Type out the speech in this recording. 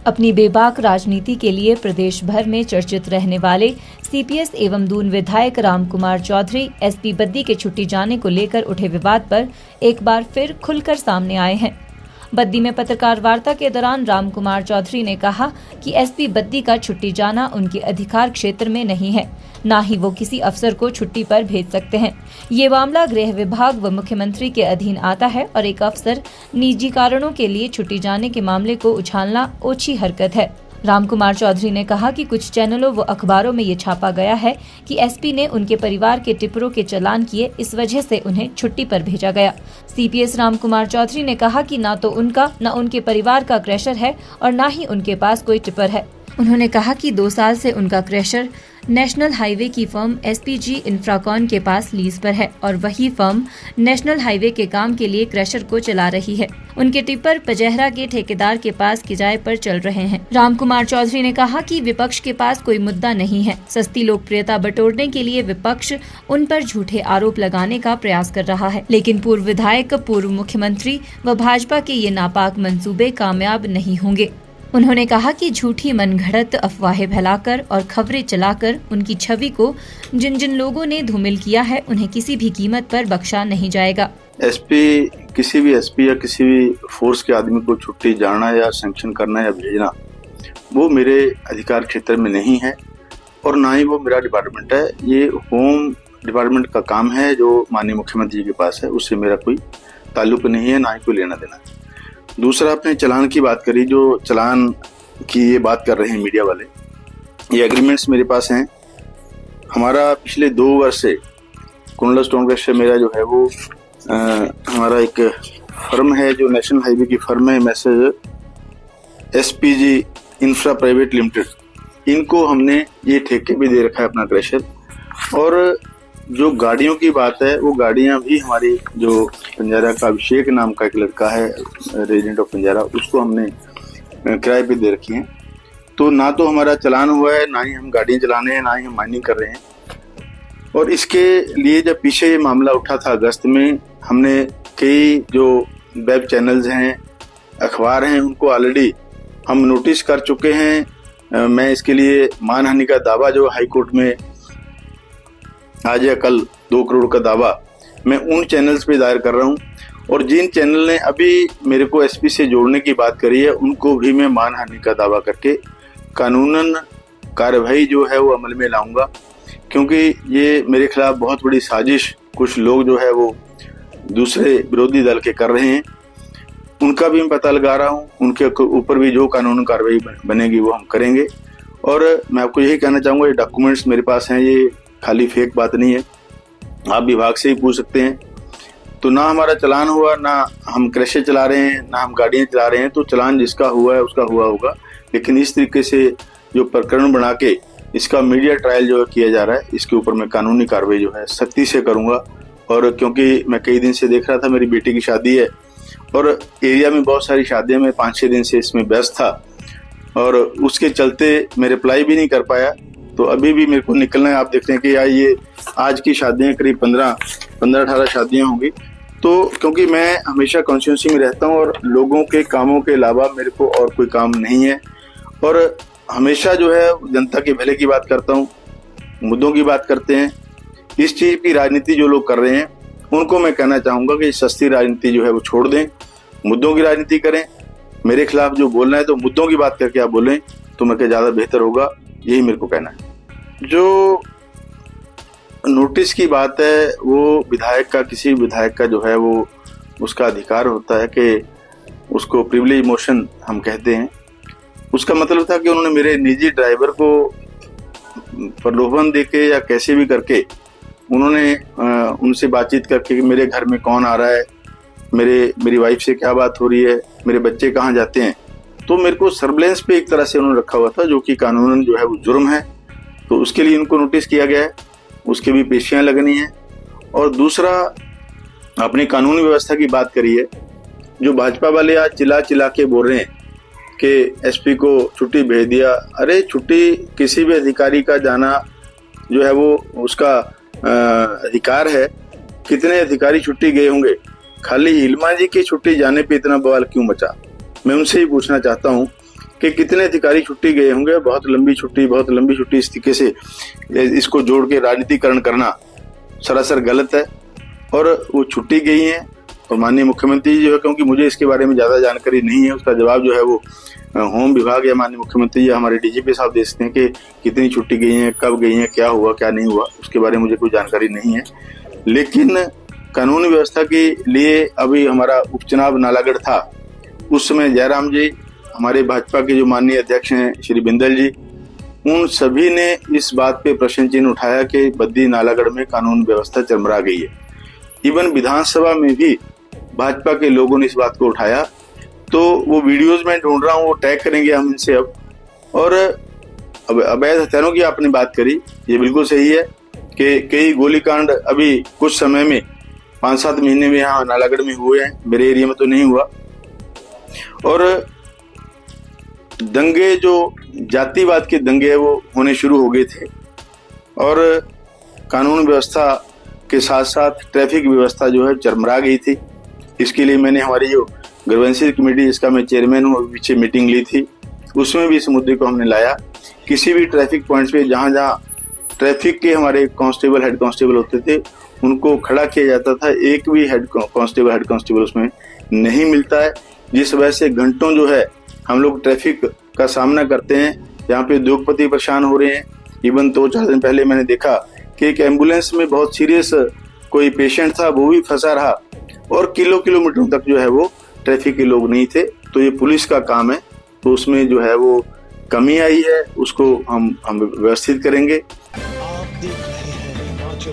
अपनी बेबाक राजनीति के लिए प्रदेश भर में चर्चित रहने वाले सीपीएस एवं दून विधायक रामकुमार चौधरी एसपी बद्दी के छुट्टी जाने को लेकर उठे विवाद पर एक बार फिर खुलकर सामने आए हैं। बद्दी में पत्रकार वार्ता के दौरान रामकुमार चौधरी ने कहा कि एसपी बद्दी का छुट्टी जाना उनके अधिकार क्षेत्र में नहीं है, न ही वो किसी अफसर को छुट्टी पर भेज सकते हैं। ये मामला गृह विभाग व मुख्यमंत्री के अधीन आता है और एक अफसर निजी कारणों के लिए छुट्टी जाने के मामले को उछालना ओछी हरकत है। रामकुमार चौधरी ने कहा कि कुछ चैनलों व अखबारों में ये छापा गया है कि एसपी ने उनके परिवार के टिप्परों के चालान किए, इस वजह से उन्हें छुट्टी पर भेजा गया। सीपीएस रामकुमार चौधरी ने कहा कि न तो उनका न उनके परिवार का क्रैशर है और न ही उनके पास कोई टिप्पर है। उन्होंने कहा कि 2 साल से उनका क्रैशर नेशनल हाईवे की फर्म एसपीजी इंफ्राकॉन के पास लीज पर है और वही फर्म नेशनल हाईवे के काम के लिए क्रैशर को चला रही है। उनके टिप्पर पजहरा के ठेकेदार के पास किराए पर चल रहे हैं। रामकुमार चौधरी ने कहा कि विपक्ष के पास कोई मुद्दा नहीं है। सस्ती लोकप्रियता बटोरने के लिए विपक्ष उन पर झूठे आरोप लगाने का प्रयास कर रहा है, लेकिन पूर्व विधायक, पूर्व मुख्यमंत्री व भाजपा के ये नापाक मंसूबे कामयाब नहीं होंगे। उन्होंने कहा कि झूठी मनगढ़ंत अफवाहें फैलाकर और खबरें चलाकर उनकी छवि को जिन जिन लोगों ने धूमिल किया है, उन्हें किसी भी कीमत पर बख्शा नहीं जाएगा। एसपी किसी भी एसपी या किसी भी फोर्स के आदमी को छुट्टी जाना या सैंक्शन करना या भेजना, वो मेरे अधिकार क्षेत्र में नहीं है और ना ही वो मेरा डिपार्टमेंट है। ये होम डिपार्टमेंट का काम है जो माननीय मुख्यमंत्री जी के पास है, उससे मेरा कोई ताल्लुक नहीं है, ना ही कोई लेना देना। दूसरा, आपने चालान की बात करी, जो चालान की ये बात कर रहे हैं मीडिया वाले, ये एग्रीमेंट्स मेरे पास हैं। हमारा पिछले 2 वर्ष से कुंडला स्टोन क्रशर मेरा जो है वो हमारा एक फर्म है जो नेशनल हाईवे की फर्म है, message SPG infra private limited, इनको हमने ये ठेके पे दे रखा है अपना क्रशर। और जो गाड़ियों की बात है, वो गाड़ियां भी हमारी जो पंजारा का अभिषेक नाम का एक लड़का है रेजिडेंट ऑफ पंजारा, उसको हमने किराए पे दे रखी हैं। तो ना तो हमारा चालान हुआ है, ना ही हम गाड़ियां चलाने हैं, ना ही हम माइनिंग कर रहे हैं। और इसके लिए जब पीछे ये मामला उठा था अगस्त में, हमने कई जो वेब चैनल्स हैं, अखबार हैं, उनको ऑलरेडी हम नोटिस कर चुके हैं। मैं इसके लिए मानहानि का दावा जो हाई कोर्ट में आज या कल 2 करोड़ का दावा मैं उन चैनल्स पे दायर कर रहा हूँ। और जिन चैनल ने अभी मेरे को एसपी से जोड़ने की बात करी है, उनको भी मैं मानहानि का दावा करके कानूनन कार्रवाई जो है वो अमल में लाऊंगा, क्योंकि ये मेरे खिलाफ बहुत बड़ी साजिश कुछ लोग जो है वो दूसरे विरोधी दल के कर रहे हैं। उनका भी मैं पता लगा रहा हूँ, उनके ऊपर भी जो कानूनी कार्रवाई बनेगी वो हम करेंगे। और मैं आपको यही कहना चाहूँगा, ये डॉक्यूमेंट्स मेरे पास हैं, ये खाली फेक बात नहीं है, आप विभाग से ही पूछ सकते हैं। तो ना हमारा चालान हुआ, ना हम क्रशर चला रहे हैं, ना हम गाड़ियां चला रहे हैं। तो चालान जिसका हुआ है उसका हुआ होगा, लेकिन इस तरीके से जो प्रकरण बना के इसका मीडिया ट्रायल जो किया जा रहा है, इसके ऊपर मैं कानूनी कार्रवाई जो है सख्ती से करूंगा। और क्योंकि मैं कई दिन से देख रहा था, मेरी बेटी की शादी है और एरिया में बहुत सारी शादियां, मैं 5-6 दिन से इसमें व्यस्त था और उसके चलते मैं रिप्लाई भी नहीं कर पाया। तो अभी भी मेरे को निकलना है। आप देख रहे हैं कि यार ये आज की शादियां करीब 15-18 शादियां होंगी। तो क्योंकि मैं हमेशा कॉन्स्टिट्यूंसी में रहता हूं और लोगों के कामों के अलावा मेरे को और कोई काम नहीं है, और हमेशा जो है जनता के भले की बात करता हूं, मुद्दों की बात करते हैं। इस चीज की राजनीति जो लोग कर रहे हैं, उनको मैं कहना चाहूंगा कि सस्ती राजनीति जो है वो छोड़ दें, मुद्दों की राजनीति करें। मेरे खिलाफ जो बोलना है तो मुद्दों की बात करके आप बोलें, तो मैं ज्यादा बेहतर होगा, यही मेरे को कहना है। जो नोटिस की बात है, वो विधायक का, किसी विधायक का जो है वो उसका अधिकार होता है कि उसको प्रिविलेज मोशन हम कहते हैं। उसका मतलब था कि उन्होंने मेरे निजी ड्राइवर को प्रलोभन देके या कैसे भी करके उन्होंने उनसे बातचीत करके कि मेरे घर में कौन आ रहा है, मेरी वाइफ से क्या बात हो रही है, मेरे बच्चे कहाँ जाते हैं, तो मेरे को सर्विलेंस पे एक तरह से उन्होंने रखा हुआ था, जो कि कानूनन जो है वो जुर्म है। तो उसके लिए उनको नोटिस किया गया है, उसके भी पेशियां लगनी है। और दूसरा, अपनी कानूनी व्यवस्था की बात करी है, जो भाजपा वाले आज चिल्ला चिल्ला के बोल रहे हैं कि एसपी को छुट्टी भेज दिया। अरे छुट्टी किसी भी अधिकारी का जाना जो है वो उसका अधिकार है। कितने अधिकारी छुट्टी गए होंगे, खाली हिलमा जी की छुट्टी जाने पे इतना बवाल क्यों मचा? मैं उनसे ही पूछना चाहता हूँ कि कितने अधिकारी छुट्टी गए होंगे, बहुत लंबी छुट्टी, इस तरीके से इसको जोड़ के राजनीतिकरण करना सरासर गलत है। और वो छुट्टी गई हैं और माननीय मुख्यमंत्री जी जो है, क्योंकि मुझे इसके बारे में ज़्यादा जानकारी नहीं है, उसका जवाब जो है वो होम विभाग या माननीय मुख्यमंत्री या हमारे डीजीपी साहब दे सकते हैं कि कितनी छुट्टी गई हैं, कब गई हैं, क्या हुआ क्या नहीं हुआ, उसके बारे में मुझे कोई जानकारी नहीं है। लेकिन कानून व्यवस्था के लिए अभी हमारा उपचुनाव नालागढ़ था, उस समय जयराम जी, हमारे भाजपा के जो माननीय अध्यक्ष हैं श्री बिंदल जी, उन सभी ने इस बात पे प्रश्न चिन्ह उठाया कि बद्दी नालागढ़ में कानून व्यवस्था चरमरा गई है। इवन विधानसभा में भी भाजपा के लोगों ने इस बात को उठाया। तो वो वीडियोज में ढूंढ रहा हूँ, वो टैग करेंगे हम इनसे अब। और अब अवैध हथियारों की आपने बात करी, ये बिल्कुल सही है कि कई गोलीकांड अभी कुछ समय में 5-7 महीने में यहाँ नालागढ़ में हुए हैं, मेरे एरिया में तो नहीं हुआ। और दंगे जो जातिवाद के दंगे है वो होने शुरू हो गए थे, और कानून व्यवस्था के साथ साथ ट्रैफिक व्यवस्था जो है चरमरा गई थी। इसके लिए मैंने हमारी जो ग्रीवेंसेस कमेटी जिसका मैं चेयरमैन हूँ, पीछे मीटिंग ली थी, उसमें भी इस मुद्दे को हमने लाया। किसी भी ट्रैफिक पॉइंट्स पे जहाँ जहाँ ट्रैफिक के हमारे कांस्टेबल, हेड कांस्टेबल होते थे, उनको खड़ा किया जाता था। एक भी हेड कांस्टेबल उसमें नहीं मिलता है, जिस वजह से घंटों जो है हम लोग ट्रैफिक का सामना करते हैं। यहाँ पे उद्योगपति परेशान हो रहे हैं। इवन 2-4 दिन पहले मैंने देखा कि एक एम्बुलेंस में बहुत सीरियस कोई पेशेंट था, वो भी फंसा रहा, और किलोमीटरों तक जो है वो ट्रैफिक के लोग नहीं थे। तो ये पुलिस का काम है, तो उसमें जो है वो कमी आई है, उसको हम व्यवस्थित करेंगे। आप देख रहे हैं हिमाचल